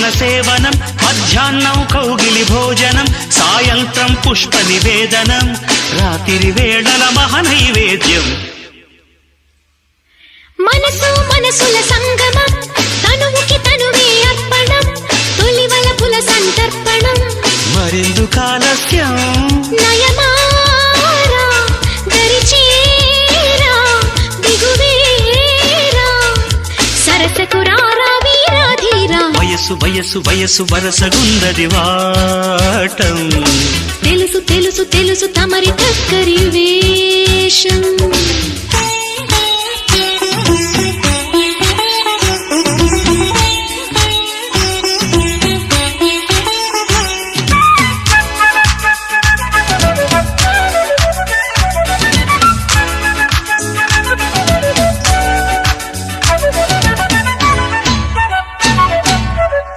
వన సేవనం మధ్యాహ్నం కౌగిలి భోజనం సాయంత్రం పుష్ప నివేదనం రాత్రి వేళల మహనైవేద్యం మనసు మనసుల సంగమం తనువుకి తనువే అర్పణం తొలివలపుల సంతర్పణం మరెందుకు ఆలస్యం నయమారా దరిచేరా దిగువేరా సరసకు రారా వీరాధీరా వయసు వయసు వయసు వరసగుందది వాటం తెలుసు తెలుసు తెలుసు తమరి టక్కరి వేషం